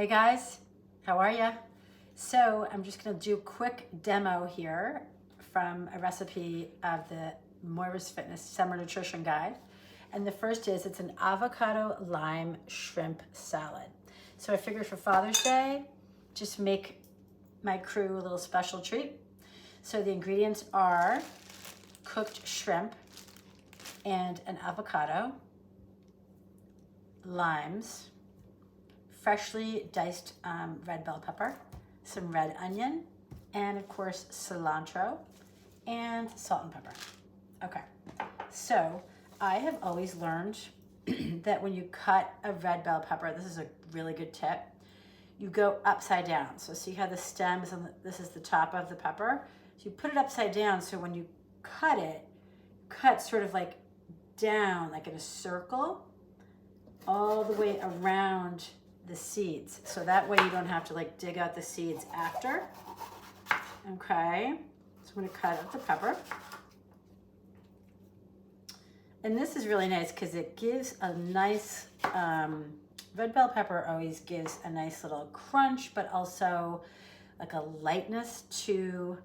Hey guys, how are ya? So I'm just gonna do a quick demo here from a recipe of the Morvis Fitness Summer Nutrition Guide. And the first is, it's an avocado lime shrimp salad. So I figured for Father's Day, just make my crew a little special treat. So the ingredients are cooked shrimp and an avocado, limes, freshly diced red bell pepper, some red onion, and of course cilantro, and salt and pepper. Okay, so I have always learned that when you cut a red bell pepper, this is a really good tip, you go upside down. So see how the stem is on this is the top of the pepper? So you put it upside down, so when you cut it, cut sort of like down, like in a circle, all the way around the seeds. So that way you don't have to like dig out the seeds after. Okay, so I'm gonna cut up the pepper. And this is really nice because it gives a nice, red bell pepper always gives a nice little crunch, but also like a lightness to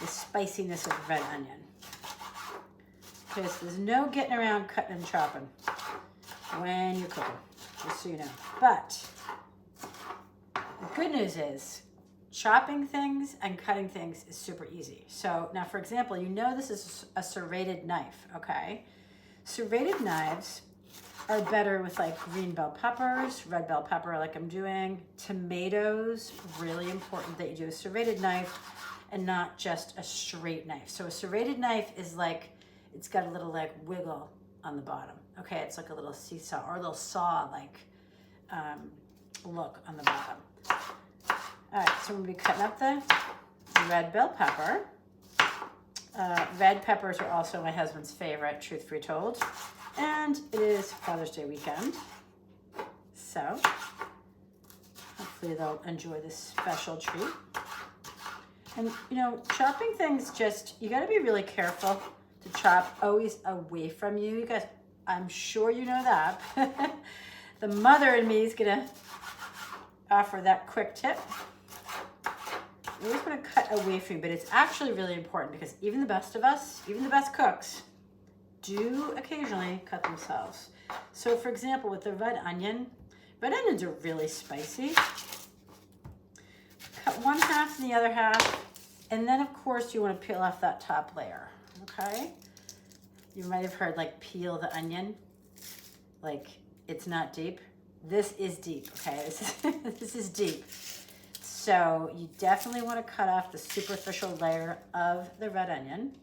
the spiciness of red onion. Okay, so there's no getting around cutting and chopping when you're cooking, just so you know. But the good news is chopping things and cutting things is super easy. So now, for example, you know this is a serrated knife, okay? Serrated knives are better with like green bell peppers, red bell pepper like I'm doing, tomatoes, really important that you do a serrated knife and not just a straight knife. So a serrated knife is like, it's got a little like wiggle on the bottom. Okay, it's like a little seesaw or a little saw-like look on the bottom. All right, so I'm gonna be cutting up the red bell pepper. Red peppers are also my husband's favorite, truth be told. And it is Father's Day weekend. So hopefully they'll enjoy this special treat. And you know, chopping things just, you gotta be really careful to chop always away from you. You guys, I'm sure you know that. The mother in me is gonna offer that quick tip. You always want to cut away from you, but it's actually really important because even the best of us, even the best cooks, do occasionally cut themselves. So for example, with the red onions are really spicy. Cut one half and the other half, and then of course you want to peel off that top layer, okay? You might have heard like peel the onion, like it's not deep. This is deep, okay? This is deep. So you definitely want to cut off the superficial layer of the red onion,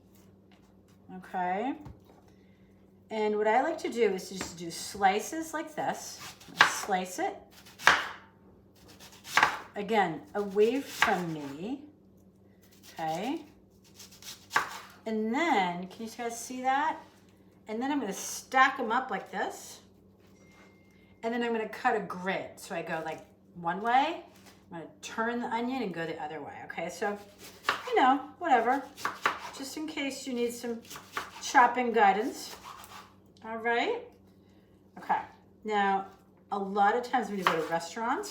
okay? And what I like to do is just do slices like this. Slice it, again, away from me, okay? And then, can you guys see that? And then I'm gonna stack them up like this. And then I'm gonna cut a grid. So I go like one way, I'm gonna turn the onion and go the other way, okay? So, you know, whatever. Just in case you need some chopping guidance. All right? Okay, now, a lot of times when you go to restaurants,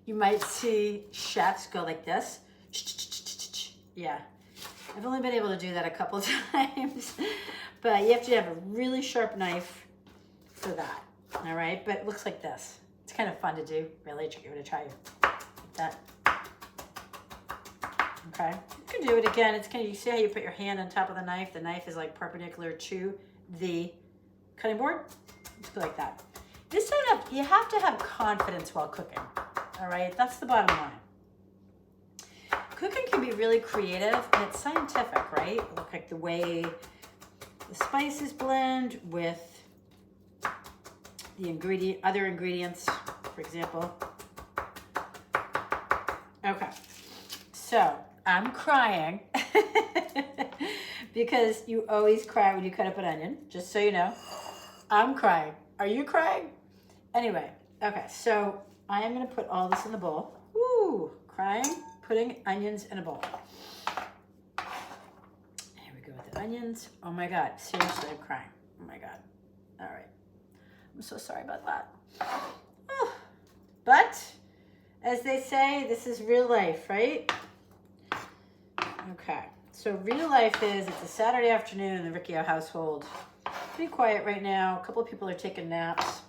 you might see chefs go like this. Yeah, I've only been able to do that a couple times, but you have to have a really sharp knife for that, all right? But it looks like this. It's kind of fun to do, really. Give it a try. Like that. Okay, you can do it again. It's kind of, you see how you put your hand on top of the knife? The knife is like perpendicular to the cutting board. Just go like that. This side up, you have to have confidence while cooking, all right? That's the bottom line. Cooking can be really creative and it's scientific, right? Look like the way the spices blend with the other ingredients, for example. Okay, so I'm crying because you always cry when you cut up an onion, just so you know. I'm crying. Are you crying? Anyway, okay, so I am gonna put all this in the bowl. Woo, crying, putting onions in a bowl. Here we go with the onions. Oh my God, seriously, I'm crying. Oh my God. All right. I'm so sorry about that. Oh, But as they say, this is real life, right? Okay, so real life is, it's a Saturday afternoon in the Riccio household. Pretty quiet right now. A couple of people are taking naps.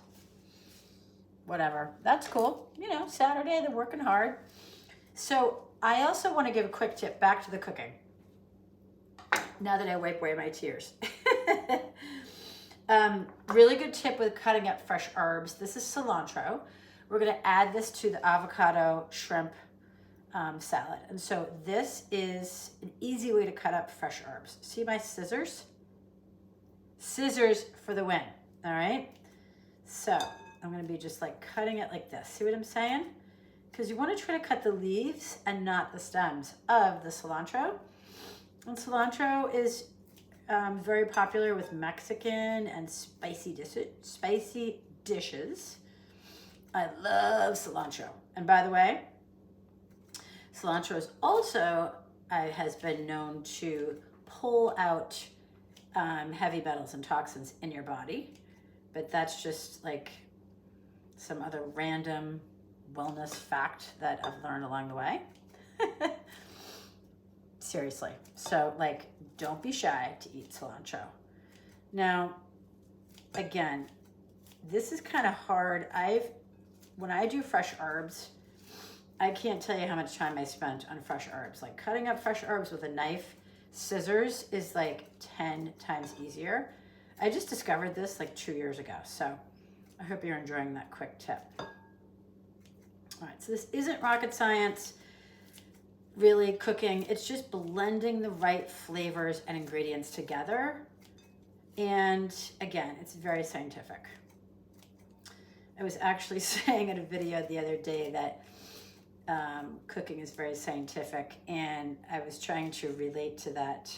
Whatever, that's cool. You know, Saturday, they're working hard. So I also want to give a quick tip back to the cooking. Now that I wipe away my tears. Really good tip with cutting up fresh herbs. This is cilantro. We're going to add this to the avocado shrimp salad. And so this is an easy way to cut up fresh herbs. See my scissors? Scissors for the win. All right. So I'm going to be just like cutting it like this. See what I'm saying? Because you want to try to cut the leaves and not the stems of the cilantro. And cilantro is very popular with Mexican and spicy dishes. I love cilantro. And by the way, cilantro is also has been known to pull out heavy metals and toxins in your body. But that's just like some other random wellness fact that I've learned along the way. Seriously. So like, don't be shy to eat cilantro. Now, again, this is kind of hard. When I do fresh herbs, I can't tell you how much time I spent on fresh herbs. Like cutting up fresh herbs with a knife, scissors is like 10 times easier. I just discovered this like 2 years ago. So I hope you're enjoying that quick tip. All right, so this isn't rocket science, really cooking. It's just blending the right flavors and ingredients together. And again, it's very scientific. I was actually saying in a video the other day that cooking is very scientific, and I was trying to relate to that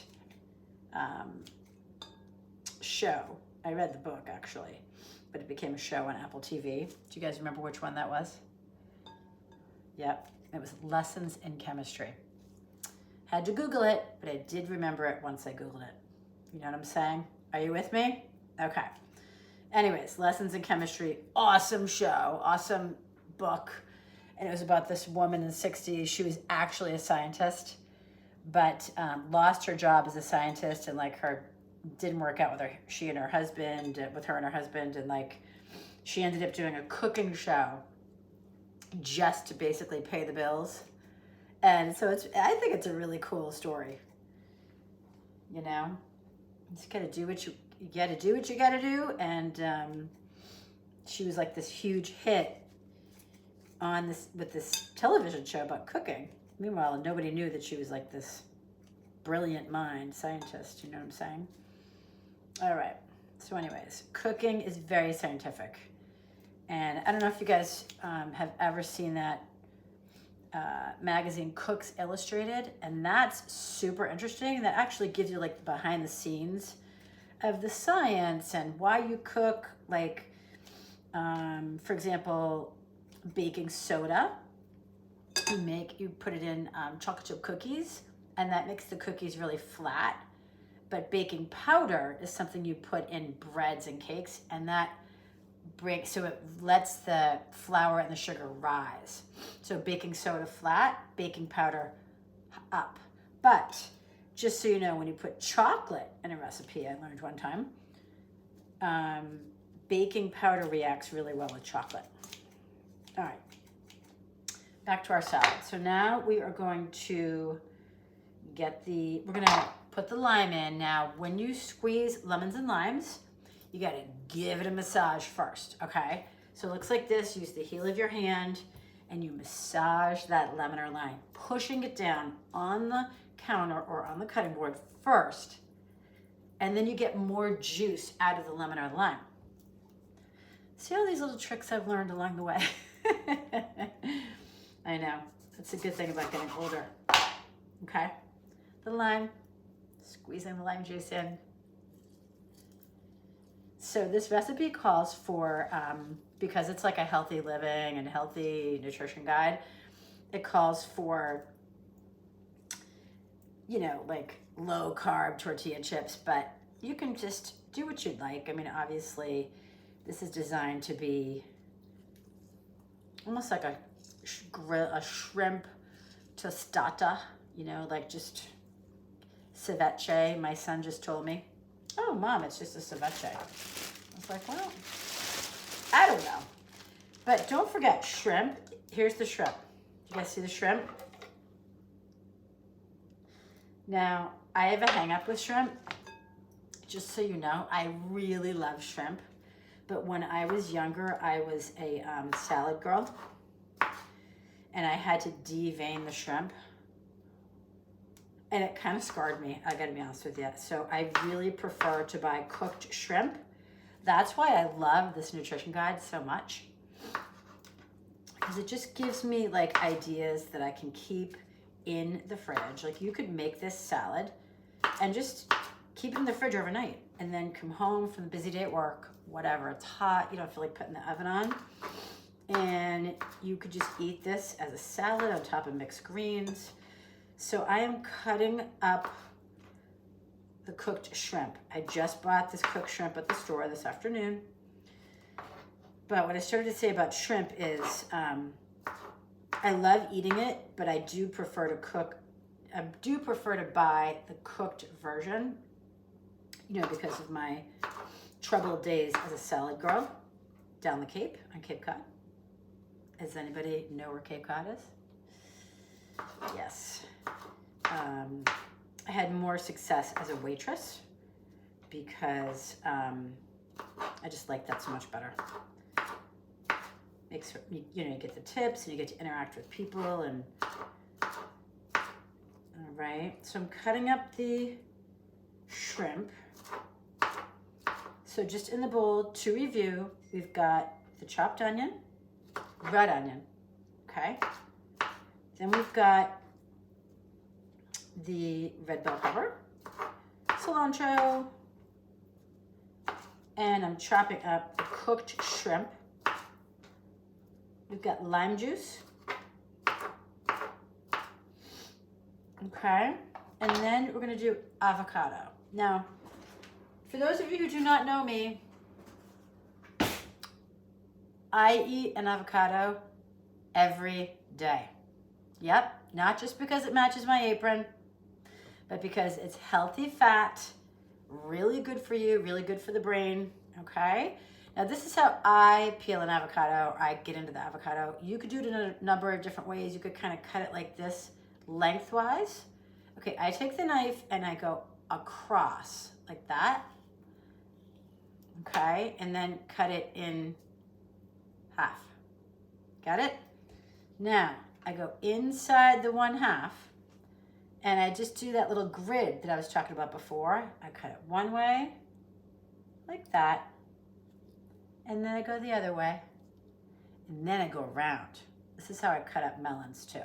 show. I read the book actually, but it became a show on Apple TV. Do you guys remember which one that was? Yep, it was Lessons in Chemistry. Had to Google it, but I did remember it once I Googled it. You know what I'm saying? Are you with me? Okay. Anyways, Lessons in Chemistry, awesome show, awesome book. And it was about this woman in the 60s. She was actually a scientist, but lost her job as a scientist, and like didn't work out with her and her husband, and like she ended up doing a cooking show just to basically pay the bills. And so I think it's a really cool story. You know, you just gotta do what you gotta do. And she was like this huge hit with this television show about cooking. Meanwhile, nobody knew that she was like this brilliant mind scientist. You know what I'm saying? All right. So anyways, cooking is very scientific. And I don't know if you guys have ever seen that magazine Cooks Illustrated, and that's super interesting. That actually gives you like the behind the scenes of the science and why you cook. Like, for example, baking soda. You put it in chocolate chip cookies, and that makes the cookies really flat. But baking powder is something you put in breads and cakes, and that so it lets the flour and the sugar rise. So baking soda flat, baking powder up. But just so you know, when you put chocolate in a recipe, I learned one time, baking powder reacts really well with chocolate. All right, back to our salad. So now we are going to we're gonna put the lime in. Now, when you squeeze lemons and limes, you gotta give it a massage first, okay? So it looks like this. Use the heel of your hand and you massage that lemon or lime, pushing it down on the counter or on the cutting board first. And then you get more juice out of the lemon or lime. See all these little tricks I've learned along the way? I know. That's a good thing about getting older. Okay? The lime, squeezing the lime juice in. So this recipe calls for, because it's like a healthy living and healthy nutrition guide, it calls for, you know, like low carb tortilla chips, but you can just do what you'd like. I mean, obviously this is designed to be almost like a shrimp tostata, you know, like just ceviche. My son just told me, oh, Mom, it's just a ceviche. I was like, well, I don't know. But don't forget shrimp. Here's the shrimp. You guys see the shrimp? Now, I have a hang up with shrimp. Just so you know, I really love shrimp. But when I was younger, I was a salad girl. And I had to devein the shrimp. And it kind of scarred me, I gotta be honest with you. So I really prefer to buy cooked shrimp. That's why I love this nutrition guide so much. Because it just gives me like ideas that I can keep in the fridge. Like you could make this salad and just keep it in the fridge overnight and then come home from the busy day at work, whatever, it's hot, you don't feel like putting the oven on. And you could just eat this as a salad on top of mixed greens. So I am cutting up the cooked shrimp. I just bought this cooked shrimp at the store this afternoon. But what I started to say about shrimp is I love eating it, but I do prefer to buy the cooked version, you know, because of my troubled days as a salad girl down the Cape, on Cape Cod. Does anybody know where Cape Cod is? Yes. I had more success as a waitress because I just like that so much better. Makes, you know, you get the tips and you get to interact with people and all right. So I'm cutting up the shrimp. So just in the bowl to review, we've got the chopped onion, red onion, okay? Then we've got the red bell pepper, cilantro, and I'm chopping up the cooked shrimp. We've got lime juice, okay? And then we're gonna do avocado. Now, for those of you who do not know me, I eat an avocado every day. Yep, not just because it matches my apron, but because it's healthy fat, really good for you, really good for the brain, okay? Now this is how I peel an avocado, or I get into the avocado. You could do it in a number of different ways. You could kind of cut it like this, lengthwise. Okay, I take the knife and I go across, like that. Okay, and then cut it in half. Got it? Now, I go inside the 1/2 and I just do that little grid that I was talking about before. I cut it one way, like that, and then I go the other way, and then I go around. This is how I cut up melons too.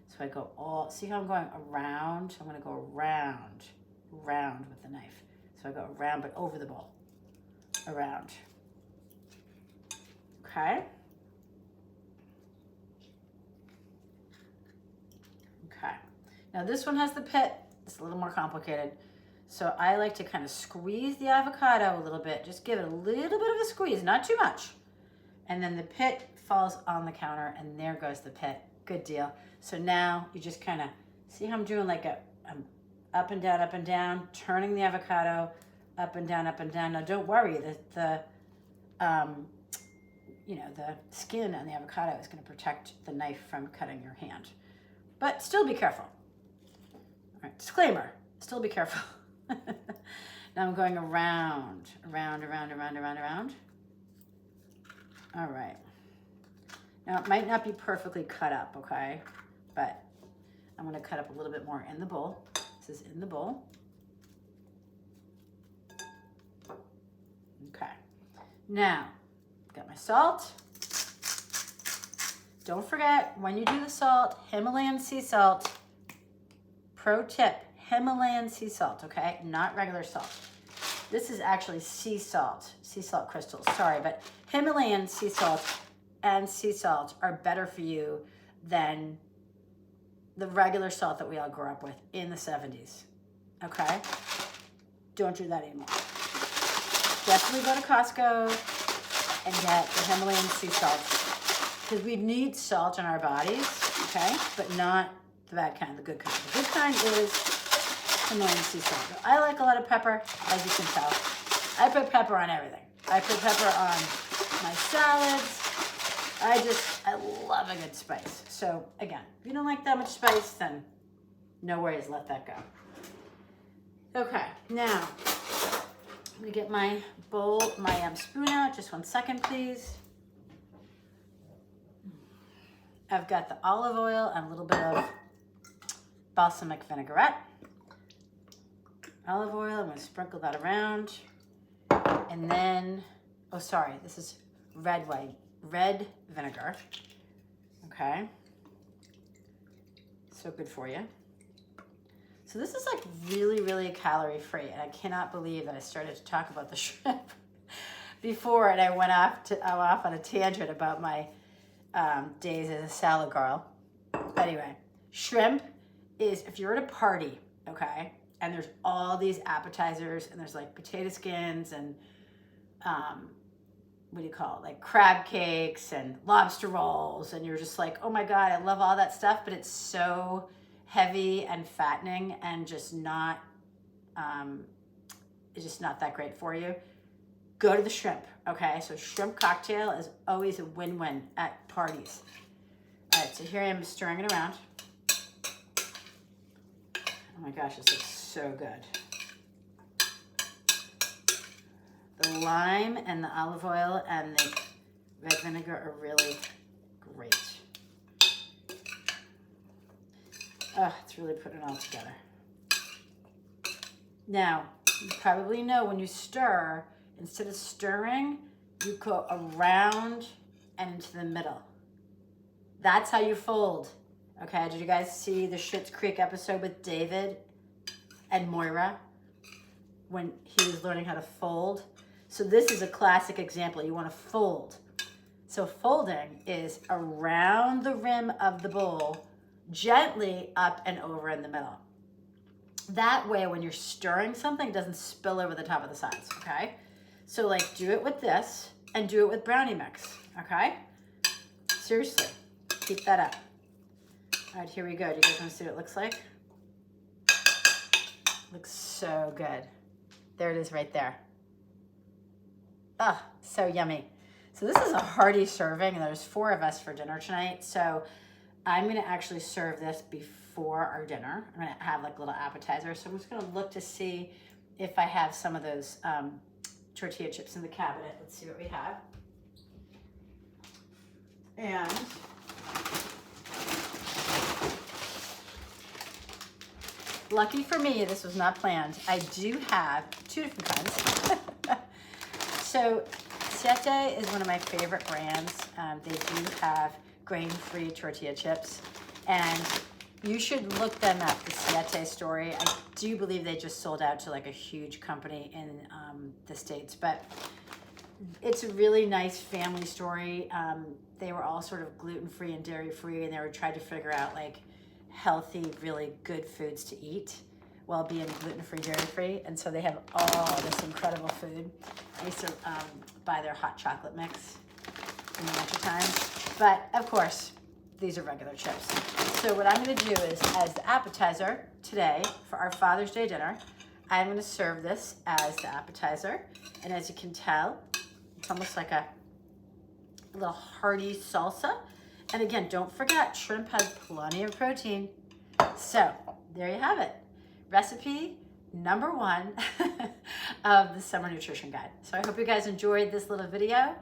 So I go all, see how I'm going around? I'm gonna go around with the knife. So I go around, but over the bowl, around. Okay. Okay. Now this one has the pit. It's a little more complicated. So I like to kind of squeeze the avocado a little bit. Just give it a little bit of a squeeze, not too much. And then the pit falls on the counter and there goes the pit. Good deal. So now you just kind of, see how I'm doing like I'm up and down, turning the avocado up and down. Now don't worry, the you know, the skin on the avocado is going to protect the knife from cutting your hand. But still be careful. All right, disclaimer, still be careful. Now I'm going around. All right. Now it might not be perfectly cut up, okay? But I'm going to cut up a little bit more in the bowl. This is in the bowl. Okay. Now, got my salt. Don't forget, when you do the salt, Himalayan sea salt. Pro tip, Himalayan sea salt, okay? Not regular salt. This is actually sea salt crystals, sorry, but Himalayan sea salt and sea salt are better for you than the regular salt that we all grew up with in the 70s, okay? Don't do that anymore. Definitely go to Costco and get the Himalayan sea salt. because we need salt in our bodies, okay? But not the bad kind, the good kind. The good kind is Himalayan sea salt. I like a lot of pepper, as you can tell. I put pepper on everything. I put pepper on my salads. I love a good spice. So again, if you don't like that much spice, then no worries, let that go. Okay, now I'm gonna get my bowl, my spoon out. Just 1 second, please. I've got the olive oil and a little bit of balsamic vinaigrette. Olive oil, I'm gonna sprinkle that around. And then, oh sorry, this is red vinegar. Okay. So good for you. So this is like really, really calorie free. And I cannot believe that I started to talk about the shrimp before and I went off on a tangent about my days as a salad girl. Anyway, shrimp is, if you're at a party, okay, and there's all these appetizers and there's like potato skins and what do you call it, like crab cakes and lobster rolls, and you're just like, oh my God, I love all that stuff, but it's so heavy and fattening and just not, it's just not that great for you. Go to the shrimp, okay? So shrimp cocktail is always a win-win at parties. All right, so here I am stirring it around. Oh my gosh, this looks so good. The lime and the olive oil and the red vinegar are really great. Oh, it's really putting it all together. Now, you probably know when you stir, instead of stirring, you go around and into the middle. That's how you fold. Okay, did you guys see the Schitt's Creek episode with David and Moira when he was learning how to fold? So this is a classic example. You want to fold. So folding is around the rim of the bowl, gently up and over in the middle. That way, when you're stirring something, it doesn't spill over the top of the sides, okay? So like do it with this and do it with brownie mix, okay? Seriously, keep that up. All right, here we go. Do you guys want to see what it looks like? Looks so good. There it is right there. Ah, so yummy. So this is a hearty serving, and there's 4 of us for dinner tonight. So I'm gonna actually serve this before our dinner. I'm gonna have like a little appetizer. So I'm just gonna look to see if I have some of those tortilla chips in the cabinet. Let's see what we have. And lucky for me, this was not planned. I do have 2 different kinds. So Ceviche is one of my favorite brands. They do have grain-free tortilla chips, and you should look them up, the Ceviche story. I do believe they just sold out to like a huge company in the States, but it's a really nice family story. They were all sort of gluten-free and dairy-free, and they were trying to figure out like healthy, really good foods to eat while being gluten-free, dairy-free. And so they have all this incredible food. I used to buy their hot chocolate mix in the winter time. But of course, these are regular chips. So what I'm gonna do is, as the appetizer today for our Father's Day dinner, I'm gonna serve this as the appetizer. And as you can tell, it's almost like a little hearty salsa. And again, don't forget, shrimp has plenty of protein. So there you have it. Recipe number 1 of the Summer Nutrition Guide. So I hope you guys enjoyed this little video,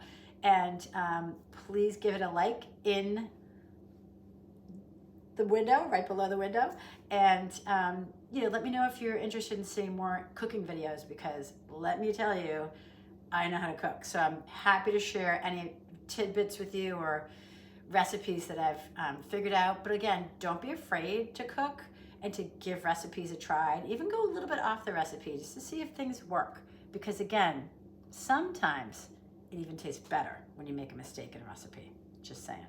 and please give it a like in the window, right below the window. And you know, let me know if you're interested in seeing more cooking videos, because let me tell you, I know how to cook. So I'm happy to share any tidbits with you or recipes that I've figured out. But again, don't be afraid to cook and to give recipes a try, and even go a little bit off the recipe just to see if things work. Because again, sometimes it even tastes better when you make a mistake in a recipe. Just saying.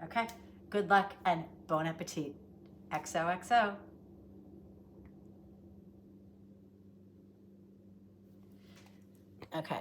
Okay, good luck and bon appetit. XOXO. Okay.